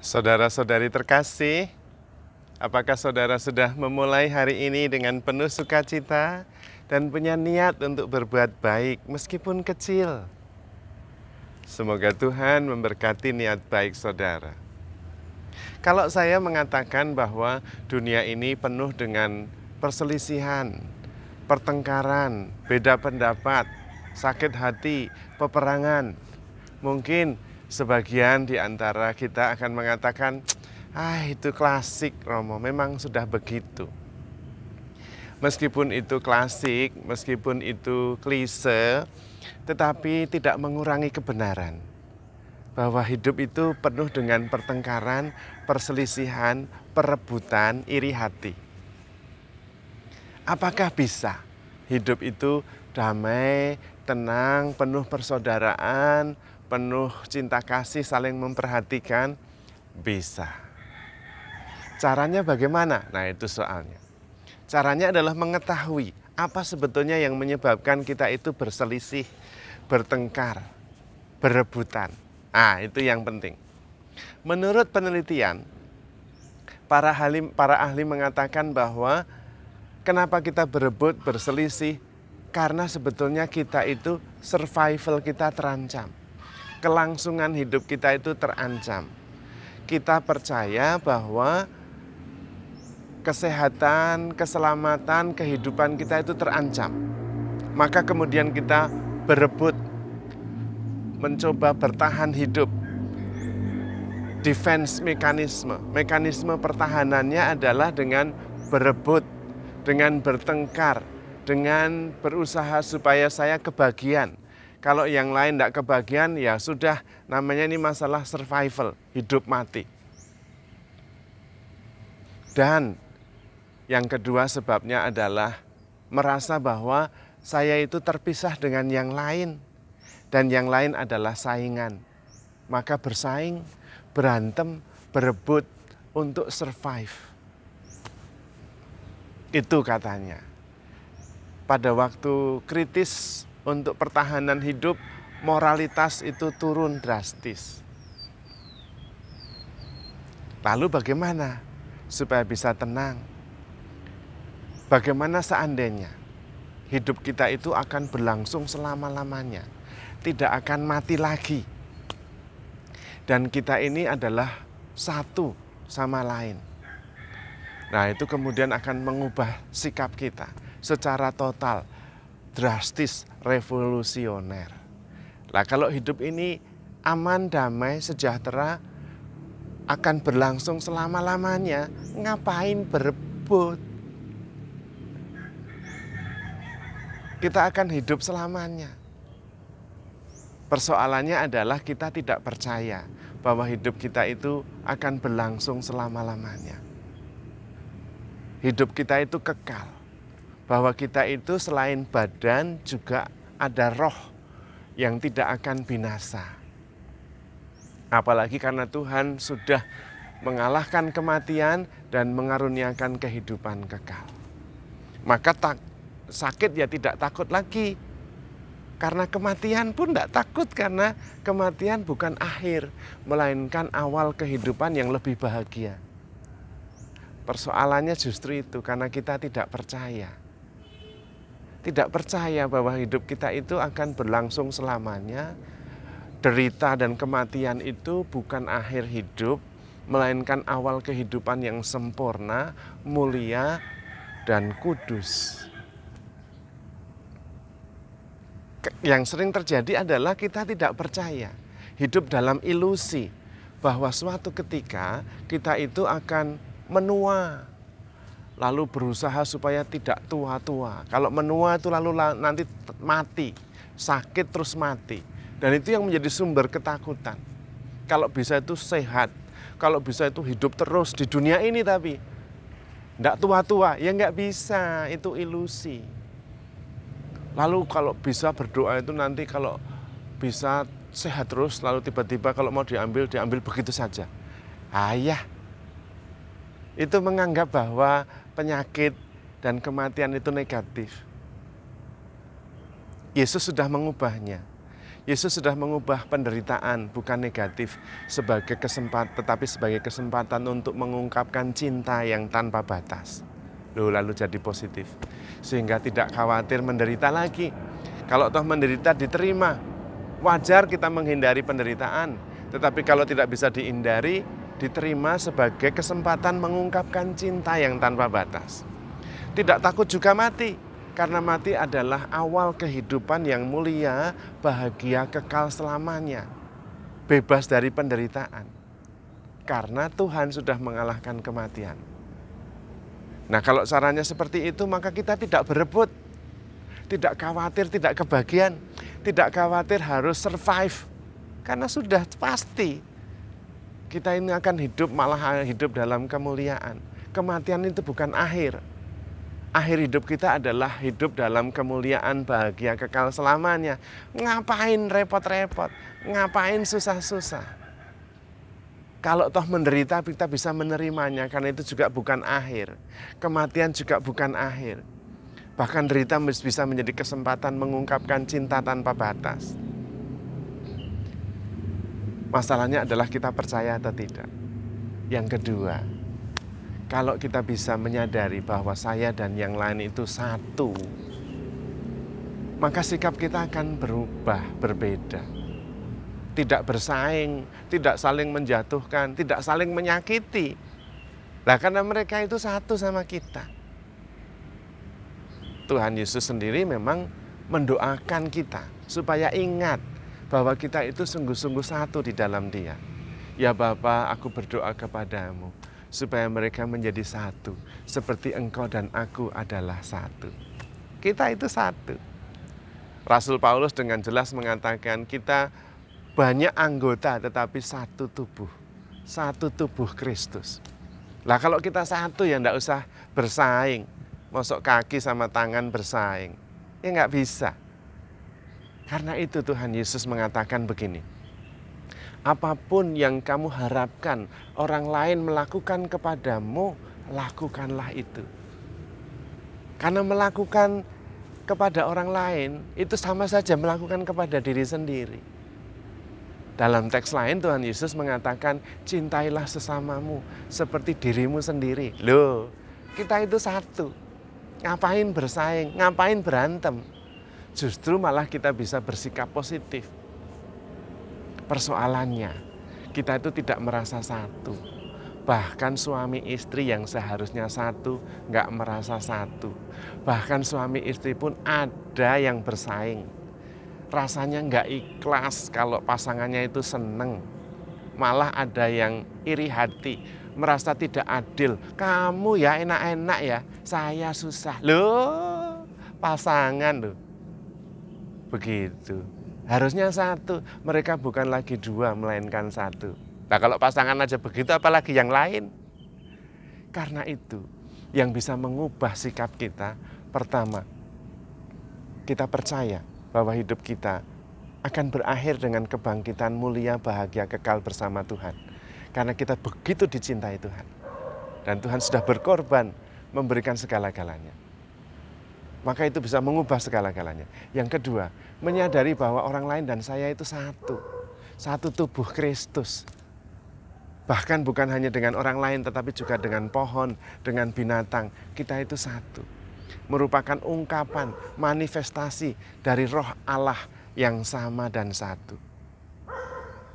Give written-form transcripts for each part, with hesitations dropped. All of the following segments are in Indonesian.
Saudara-saudari terkasih, apakah saudara sudah memulai hari ini dengan penuh sukacita dan punya niat untuk berbuat baik meskipun kecil? Semoga Tuhan memberkati niat baik saudara. Kalau saya mengatakan bahwa dunia ini penuh dengan perselisihan, pertengkaran, beda pendapat, sakit hati, peperangan, mungkin sebagian di antara kita akan mengatakan, itu klasik Romo, memang sudah begitu. Meskipun itu klasik, meskipun itu klise, tetapi tidak mengurangi kebenaran. Bahwa hidup itu penuh dengan pertengkaran, perselisihan, perebutan, iri hati. Apakah bisa hidup itu damai, tenang, penuh persaudaraan, penuh cinta kasih, saling memperhatikan? Bisa. Caranya bagaimana? Nah, itu soalnya. Caranya adalah mengetahui apa sebetulnya yang menyebabkan kita itu berselisih, bertengkar, berebutan. Itu yang penting. Menurut penelitian, para ahli mengatakan bahwa kenapa kita berebut, berselisih? Karena sebetulnya kita itu survival kita terancam. Kelangsungan hidup kita itu terancam. Kita percaya bahwa kesehatan, keselamatan, kehidupan kita itu terancam. Maka kemudian kita berebut, mencoba bertahan hidup. Defense mekanisme pertahanannya adalah dengan berebut, dengan bertengkar, dengan berusaha supaya saya kebagian. Kalau yang lain tidak kebagian, ya sudah, namanya ini masalah survival, hidup mati. Dan yang kedua sebabnya adalah merasa bahwa saya itu terpisah dengan yang lain. Dan yang lain adalah saingan. Maka bersaing, berantem, berebut untuk survive. Itu katanya. Pada waktu kritis untuk pertahanan hidup, moralitas itu turun drastis. Lalu bagaimana supaya bisa tenang? Bagaimana seandainya hidup kita itu akan berlangsung selama-lamanya, tidak akan mati lagi. Dan kita ini adalah satu sama lain. Nah, itu kemudian akan mengubah sikap kita secara total, drastis, revolusioner. Nah, kalau hidup ini aman, damai, sejahtera, akan berlangsung selama-lamanya, ngapain berebut? Kita akan hidup selamanya. Persoalannya adalah kita tidak percaya bahwa hidup kita itu akan berlangsung selama-lamanya. Hidup kita itu kekal. Bahwa kita itu selain badan juga ada roh yang tidak akan binasa. Apalagi karena Tuhan sudah mengalahkan kematian dan mengaruniakan kehidupan kekal. Maka sakit ya tidak takut lagi. Karena kematian pun tidak takut, karena kematian bukan akhir, melainkan awal kehidupan yang lebih bahagia. Persoalannya justru itu, karena kita tidak percaya. Tidak percaya bahwa hidup kita itu akan berlangsung selamanya. Derita dan kematian itu bukan akhir hidup, melainkan awal kehidupan yang sempurna, mulia, dan kudus. Yang sering terjadi adalah kita tidak percaya, hidup dalam ilusi bahwa suatu ketika kita itu akan menua, lalu berusaha supaya tidak tua-tua. Kalau menua itu lalu nanti mati, sakit terus mati. Dan itu yang menjadi sumber ketakutan. Kalau bisa itu sehat, kalau bisa itu hidup terus di dunia ini, tapi tidak tua-tua, ya nggak bisa, itu ilusi. Lalu kalau bisa berdoa itu nanti kalau bisa sehat terus, lalu tiba-tiba kalau mau diambil begitu saja. Itu menganggap bahwa penyakit dan kematian itu negatif. Yesus sudah mengubahnya. Yesus sudah mengubah penderitaan bukan negatif sebagai kesempatan, tetapi sebagai kesempatan untuk mengungkapkan cinta yang tanpa batas. Lalu jadi positif. Sehingga tidak khawatir menderita lagi. Kalau toh menderita diterima, wajar kita menghindari penderitaan. Tetapi kalau tidak bisa dihindari, diterima sebagai kesempatan mengungkapkan cinta yang tanpa batas. Tidak takut juga mati, karena mati adalah awal kehidupan yang mulia, bahagia, kekal selamanya. Bebas dari penderitaan. Karena Tuhan sudah mengalahkan kematian. Nah, kalau caranya seperti itu, maka kita tidak berebut. Tidak khawatir, tidak kebagian. Tidak khawatir harus survive. Karena sudah pasti kita ini akan hidup, malah hidup dalam kemuliaan. Kematian itu bukan akhir. Akhir hidup kita adalah hidup dalam kemuliaan, bahagia, kekal selamanya. Ngapain repot-repot? Ngapain susah-susah? Kalau toh menderita, kita bisa menerimanya, karena itu juga bukan akhir. Kematian juga bukan akhir. Bahkan derita bisa menjadi kesempatan mengungkapkan cinta tanpa batas. Masalahnya adalah kita percaya atau tidak. Yang kedua, kalau kita bisa menyadari bahwa saya dan yang lain itu satu, maka sikap kita akan berubah, berbeda. Tidak bersaing, tidak saling menjatuhkan, tidak saling menyakiti. Nah, karena mereka itu satu sama kita. Tuhan Yesus sendiri memang mendoakan kita supaya ingat bahwa kita itu sungguh-sungguh satu di dalam Dia. Ya Bapa, aku berdoa kepadamu supaya mereka menjadi satu, seperti Engkau dan aku adalah satu. Kita itu satu. Rasul Paulus dengan jelas mengatakan kita banyak anggota tetapi satu tubuh Kristus. Lah kalau kita satu ya enggak usah bersaing, mosok kaki sama tangan bersaing, ya enggak bisa. Karena itu Tuhan Yesus mengatakan begini, apapun yang kamu harapkan orang lain melakukan kepadamu, lakukanlah itu. Karena melakukan kepada orang lain itu sama saja melakukan kepada diri sendiri. Dalam teks lain Tuhan Yesus mengatakan, cintailah sesamamu seperti dirimu sendiri. Loh, kita itu satu. Ngapain bersaing, ngapain berantem? Justru malah kita bisa bersikap positif. Persoalannya, kita itu tidak merasa satu. Bahkan suami istri yang seharusnya satu, nggak merasa satu. Bahkan suami istri pun ada yang bersaing. Rasanya nggak ikhlas kalau pasangannya itu seneng. Malah ada yang iri hati, merasa tidak adil. Kamu ya enak-enak ya, saya susah. Loh, pasangan loh. Begitu. Harusnya satu, mereka bukan lagi dua, melainkan satu. Nah kalau pasangan aja begitu, apalagi yang lain. Karena itu, yang bisa mengubah sikap kita, pertama, kita percaya bahwa hidup kita akan berakhir dengan kebangkitan mulia, bahagia, kekal bersama Tuhan. Karena kita begitu dicintai Tuhan. Dan Tuhan sudah berkorban memberikan segala-galanya. Maka itu bisa mengubah segala-galanya. Yang kedua, menyadari bahwa orang lain dan saya itu satu. Satu tubuh Kristus. Bahkan bukan hanya dengan orang lain, tetapi juga dengan pohon, dengan binatang. Kita itu satu. Merupakan ungkapan, manifestasi dari roh Allah yang sama dan satu.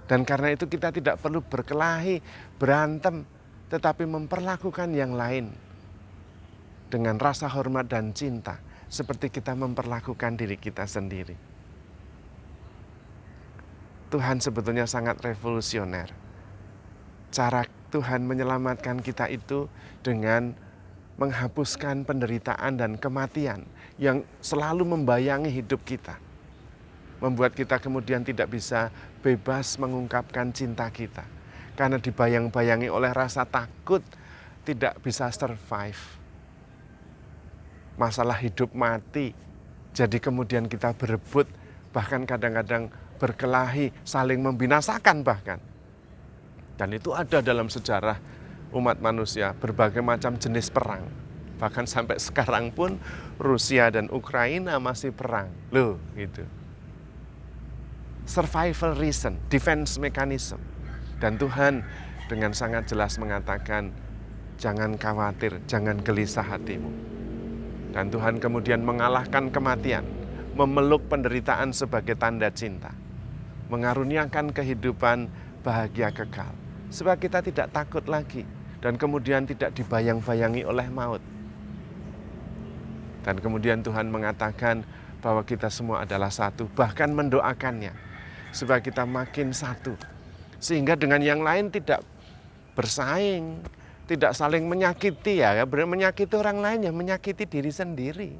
Dan karena itu kita tidak perlu berkelahi, berantem, tetapi memperlakukan yang lain dengan rasa hormat dan cinta, seperti kita memperlakukan diri kita sendiri. Tuhan sebetulnya sangat revolusioner. Cara Tuhan menyelamatkan kita itu dengan menghapuskan penderitaan dan kematian yang selalu membayangi hidup kita. Membuat kita kemudian tidak bisa bebas mengungkapkan cinta kita. Karena dibayang-bayangi oleh rasa takut, tidak bisa survive. Masalah hidup mati, jadi kemudian kita berebut, bahkan kadang-kadang berkelahi, saling membinasakan bahkan. Dan itu ada dalam sejarah umat manusia, berbagai macam jenis perang. Bahkan sampai sekarang pun Rusia dan Ukraina masih perang. Loh, gitu. survival reason, defense mechanism. Dan Tuhan dengan sangat jelas mengatakan, jangan khawatir, jangan gelisah hatimu. Dan Tuhan kemudian mengalahkan kematian, memeluk penderitaan sebagai tanda cinta, mengaruniakan kehidupan bahagia kekal. Sebab kita tidak takut lagi dan kemudian tidak dibayang-bayangi oleh maut. Dan kemudian Tuhan mengatakan bahwa kita semua adalah satu, bahkan mendoakannya supaya kita makin satu. Sehingga dengan yang lain tidak bersaing, tidak saling menyakiti ya. Menyakiti orang lain ya menyakiti diri sendiri.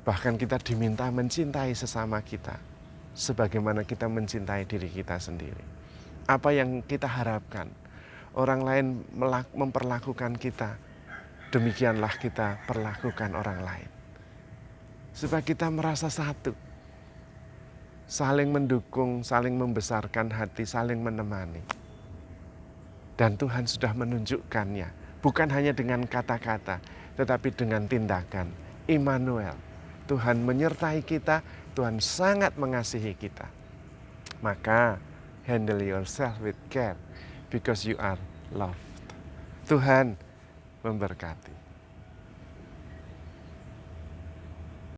Bahkan kita diminta mencintai sesama kita sebagaimana kita mencintai diri kita sendiri. Apa yang kita harapkan? Orang lain memperlakukan kita, demikianlah kita perlakukan orang lain. Supaya kita merasa satu, saling mendukung, saling membesarkan hati, saling menemani. Dan Tuhan sudah menunjukkannya, bukan hanya dengan kata-kata, tetapi dengan tindakan. Immanuel, Tuhan menyertai kita, Tuhan sangat mengasihi kita. Maka, handle yourself with care, because you are loved. Tuhan memberkati.